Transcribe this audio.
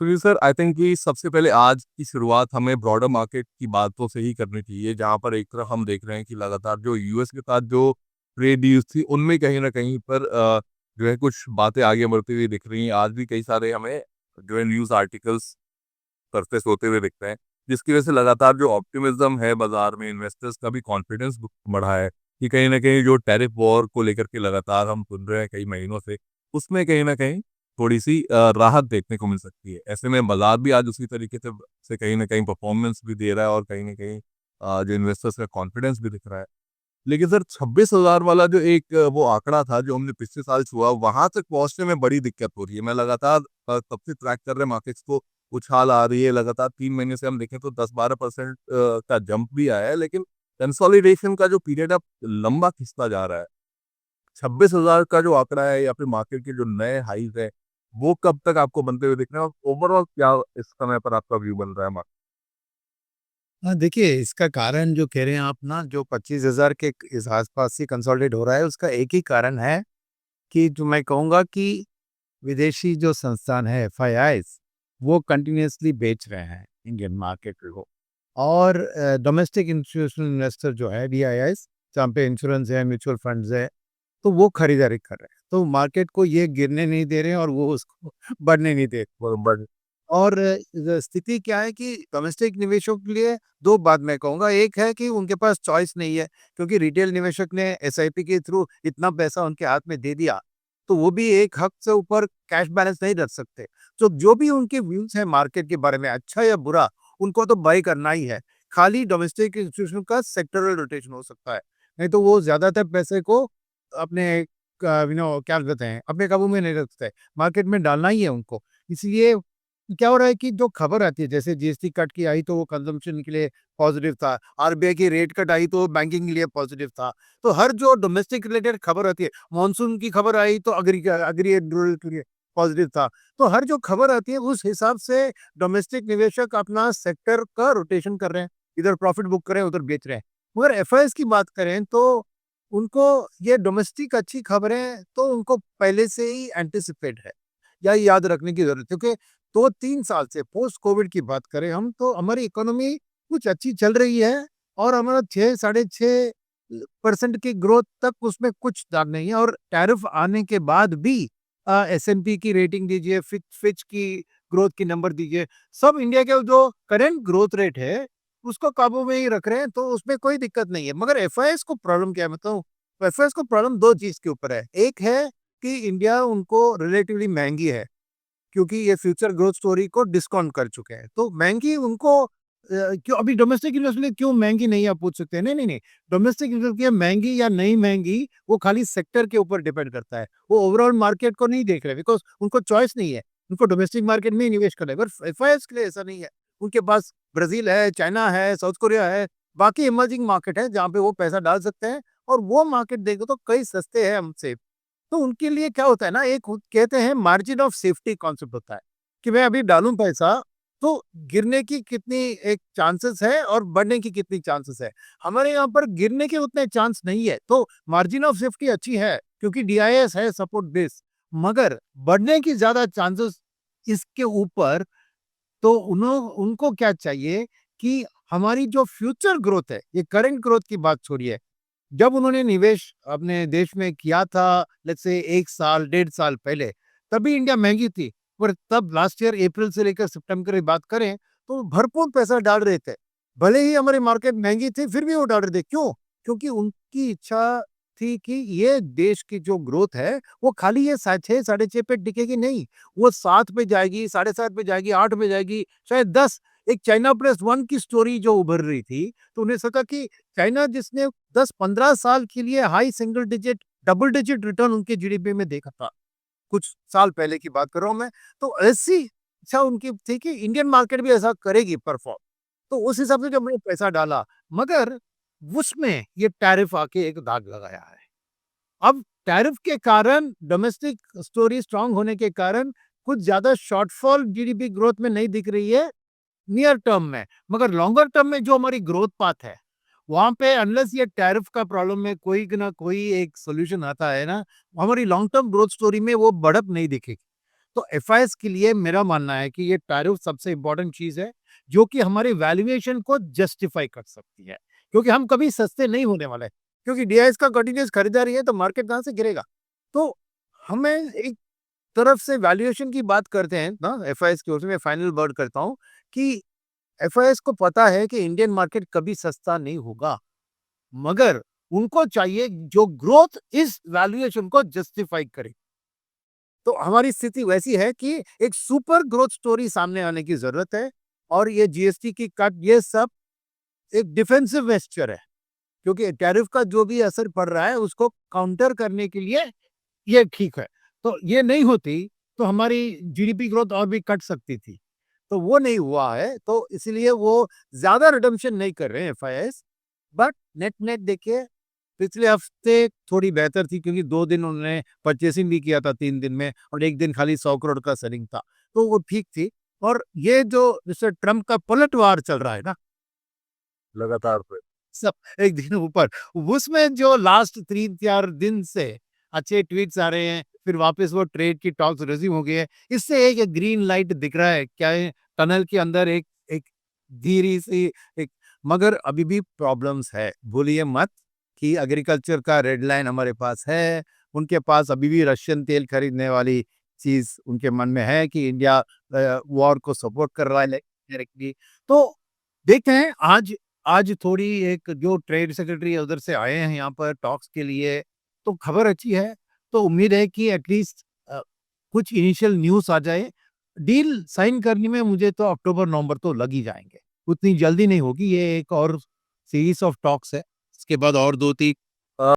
सुनिए sir, I think कि सबसे पहले आज की शुरुआत हमें ब्रॉडर मार्केट की बातों से ही करनी चाहिए, जहाँ पर एक तरफ हम देख रहे हैं कि लगातार जो यूएस के साथ जो ट्रेड डील्स थी, उनमें कहीं न कहीं पर जो है कुछ बातें आगे बढ़ती हुई दिख रही हैं। आज भी कई सारे हमें जो है न्यूज़ आर्टिकल्स सरफेस होते हुए दिखते हैं, जिसकी वजह से लगातार जो ऑप्टिमिज्म है बाज़ार में, इन्वेस्टर्स का भी कॉन्फिडेंस बढ़ा है कि कहीं न कहीं जो टैरिफ वॉर को लेकर के लगातार हम सुन रहे हैं कई महीनों से, उसमें कहीं न कहीं थोड़ी-सी राहत देखने को मिल सकती है। ऐसे में बाज़ार भी आज उसी तरीके से कहीं न कहीं परफ़ॉर्मेंस भी दे रहा है और कहीं न कहीं जो इन्वेस्टर्स का कॉन्फिडेंस भी दिख रहा है। लेकिन सर 26,000 वाला जो एक वो आंकड़ा था जो हमने पिछले साल छुआ, वहाँ तक पहुँचने में बड़ी दिक्कत हो रही है। मैं लगातार तब से ट्रैक कर रहे मार्केट्स को, उछाल आ रही है, लगातार 3 महीने से हम देखें तो 10-12% का जंप भी आया है, लेकिन कंसोलिडेशन का जो पीरियड अब लंबा खिंचता जा रहा है। 26,000 का जो आंकड़ा है या फिर मार्केट के जो नए हाईज़ है, वो कब तक आपको बनते हुए दिख रहे हैं और ओवरऑल क्या इस समय पर आपका व्यू बन रहा है मार्केट? हाँ, देखिए इसका कारण जो कह रहे हैं आप ना जो 25,000 के इस आस-पास ही कंसोलिडेट हो रहा है, उसका एक ही कारण है कि जो मैं कहूँगा कि विदेशी जो संस्थान है एफआईआईज़ वो कंटिन्यूअसली बेच रहे हैं इंडियन मार्केट को। और डोमेस्टिक इंस्टीट्यूशनल इन्वेस्टर जो है डीआईआईज़ जहाँ पे इंश्योरेंस है, म्यूचुअल फंड्स है, तो वो खरीदारी कर रहे हैं। तो मार्केट को ये गिरने नहीं दे रहे हैं और वो उसको बढ़ने नहीं दे ब बड़ और स्थिति क्या है कि डोमेस्टिक निवेशकों के लिए 2 बात मैं कहूँगा, एक है कि उनके पास चॉइस नहीं है, क्योंकि रिटेल निवेशक ने एसआईपी के थ्रू इतना पैसा उनके हाथ में दे दिया, तो वो भी एक हद से ऊपर कैश बैलेंस नहीं रख सकते। तो जो भी उनके व्यूज़ हैं मार्केट के बारे में, अच्छा या बुरा, उनको तो बाय करना ही है। खाली डोमेस्टिक इंस्टीट्यूशन का सेक्टरल रोटेशन हो सकता है, नहीं तो वो ज़्यादातर पैसे को अपने क्या कहते हैं, अपने काबू में नहीं रखते, मार्केट में डालना ही है उनको। इसलिए क्या हो रहा है कि जो खबर आती है जैसे जीएसटी कट की आई तो वो कंजम्पशन के लिए पॉजिटिव था, आरबीआई की रेट कट आई तो बैंकिंग के लिए पॉजिटिव था। तो हर जो डोमेस्टिक रिलेटेड खबर आती है, मॉनसून की खबर आई तो एग्री एंड रूरल के लिए पॉजिटिव था। तो हर जो खबर आती है उस हिसाब से डोमेस्टिक निवेशक अपना सेक्टर का रोटेशन कर रहे हैं, इधर प्रॉफिट बुक कर रहे हैं, उधर बेच रहे हैं। मगर एफआईआईज़ की बात करें तो उनको ये डोमेस्टिक अच्छी खबरें तो उनको पहले से ही एंटिसिपेट है या याद रखने की ज़रूरत है, क्योंकि 2-3 साल से पोस्ट कोविड की बात करें हम तो हमारी इकोनॉमी कुछ अच्छी चल रही है और हमारा 6 साढ़े 6 परसेंट की ग्रोथ तक उसमें कुछ दाग नहीं है। और टैरिफ आने के बाद भी एस&पी की रेटिंग दीजिए, फिच की ग्रोथ की नंबर दीजिए, सब इंडिया के जो करंट ग्रोथ रेट है उसको काबू में ही रख रहे हैं, तो उसमें कोई दिक्कत नहीं है। मगर एफआईआईज़ को प्रॉब्लम क्या है बताऊं? एफआईआईज़ को प्रॉब्लम 2 चीज के ऊपर है। एक है कि इंडिया उनको रिलेटिवली महंगी है, क्योंकि ये फ्यूचर ग्रोथ स्टोरी को डिस्काउंट कर चुके हैं। तो महँगी उनको क्यों अभी डोमेस्टिक इन्वेस्टमेंट क्यों महँगी नहीं है आप पूछ सकते हैं। नहीं, नहीं, नहीं। डोमेस्टिक इन्वेस्टमेंट महँगी या नहीं महँगी वो खाली सेक्टर के ऊपर डिपेंड करता है। वो ओवरऑल मार्केट को नहीं देख रहे बिकॉज़ उनको चॉइस नहीं है। उनको डोमेस्टिक मार्केट में ही निवेश करना है। पर एफआईआईज़ के लिए ऐसा नहीं है। उनके पास ब्राज़ील है, चाइना है, साउथ कोरिया है, बाकी इमर्जिंग मार्केट है जहाँ पे वो पैसा डाल सकते हैं और वो मार्केट देखो तो कई सस्ते हैं हमसे। तो उनके लिए क्या होता है ना, एक कहते हैं मार्जिन ऑफ सेफ्टी कॉन्सेप्ट होता है कि मैं अभी डालूं पैसा तो गिरने की कितनी एक चांसेस है और बढ़ने की कितनी चांसेस है। हमारे यहाँ पर गिरने के उतने चांस नहीं है, तो मार्जिन ऑफ सेफ्टी अच्छी है क्योंकि डीआईएस है सपोर्ट बेस। मगर बढ़ने की ज्यादा चांसेस इसके ऊपर। तो उनको क्या चाहिए कि हमारी जो फ्यूचर ग्रोथ है, ये करंट ग्रोथ की बात छोड़िए, जब उन्होंने निवेश अपने देश में किया था लेट्स से 1 साल, 1.5 साल पहले, तभी इंडिया महँगी थी। पर तब लास्ट ईयर अप्रैल से लेकर सितंबर की बात करें, तो भरपूर पैसा डाल रहे थे। भले ही हमारी मार्केट महँगी थी, फिर भी वो डाल रहे थे। क्यों? क्योंकि उनकी इच्छा थी कि ये देश की जो ग्रोथ है, वो खाली ये सा 6 साढ़े 6 पे टिकेगी नहीं। वो 7 पे जाएगी, साढ़े 7 पे जाएगी, 8 पे जाएगी, शायद 10। एक चाइना प्लस वन की स्टोरी जो उभर रही थी, तो उन्हें सोचा कि चाइना जिसने 10-15 साल के लिए high single digit, double digit return उनके जीडीपी में देखा था। कुछ साल पहले की बात कर रहा हूँ मैं। तो ऐसी इच्छा उनकी थी कि इंडियन मार्केट भी ऐसा करेगी परफॉर्म। तो उस हिसाब से जब मैंने पैसा डाला, मगर उसमें ये टैरिफ आके एक दाग लगाया है। अब टैरिफ के कारण डोमेस्टिक स्टोरी स्ट्रांग होने के कारण कुछ ज्यादा शॉर्टफॉल जीडीपी ग्रोथ में नहीं दिख रही है नियर टर्म में। मगर लॉन्गर टर्म में जो हमारी ग्रोथ पाथ है, वहाँ पे अनलेस ये टैरिफ का प्रॉब्लम में कोई ना कोई एक सॉल्यूशन आता है ना, हमारी लॉन्ग टर्म ग्रोथ स्टोरी में वो बढ़त नहीं दिखेगी। तो एफआईएस के लिए मेरा मानना है कि ये टैरिफ सबसे इंपॉर्टेंट चीज है, जो कि हमारी वैल्यूएशन को जस्टिफाई कर सकती है, क्योंकि हम कभी सस्ते नहीं होने वाले, क्योंकि डीआईएस का कंटिन्यूस खरीदारी है तो मार्केट कहाँ से गिरेगा। तो हमें एक तरफ से वैल्यूएशन की बात करते हैं ना, एफआईएस की ओर से मैं फाइनल वर्ड करता हूँ कि एफआईएस को पता है कि इंडियन मार्केट कभी सस्ता नहीं होगा, मगर उनको चाहिए जो ग्रोथ इस वैल्यूएशन को जस्टिफाई करे। तो हमारी स्थिति वैसी है कि एक सुपर ग्रोथ स्टोरी सामने आने की जरूरत है, और ये जीएसटी की कट, ये सब एक डिफेंसिव वेस्चर है, क्योंकि टैरिफ का जो भी असर पड़ रहा है उसको काउंटर करने के लिए ये ठीक है। तो ये नहीं होती तो हमारी जीडीपी ग्रोथ और भी कट सकती थी, तो वो नहीं हुआ है, तो इसलिए वो ज्यादा रिडम्पशन नहीं कर रहे हैं एफआईएस। बट नेट नेट देखिए, पिछले हफ्ते थोड़ी बेहतर थी, क्योंकि 2 दिन उन्होंने परचेसिंग भी किया था 3 दिन में, और 1 दिन खाली 100 करोड़ का सेलिंग था, तो वो ठीक थी। और ये जो मिस्टर ट्रम्प का पलटवार चल रहा है ना, लगातार पे। सब एक दिन ऊपर, उसमें जो लास्ट 3-4 दिन से अच्छे ट्वीट्स आ रहे हैं, फिर वापस वो ट्रेड की टॉक्स रिज्यूम हो गई है, इससे एक ग्रीन लाइट दिख रहा है, क्या है, टनल के अंदर एक एक धीरे सी एक, मगर अभी भी प्रॉब्लम्स है, भूलिए मत कि एग्रीकल्चर का रेड लाइन हमारे पास है, उनके पास अभी भी रशियन तेल खरीदने वाली चीज उनके मन में है कि इंडिया वॉर को सपोर्ट कर रहा है डायरेक्टली। तो देखते हैं, आज आज थोड़ी एक जो ट्रेड सेक्रेटरी है उधर से आए हैं यहाँ पर टॉक्स के लिए, तो खबर अच्छी है। तो उम्मीद है कि एटलीस्ट कुछ इनिशियल न्यूज़ आ जाए। डील साइन करने में मुझे तो अक्टूबर-नवंबर तो लग ही जाएँगे। उतनी जल्दी नहीं होगी, ये एक और सीरीज़ ऑफ टॉक्स है। इसके बाद और 2-3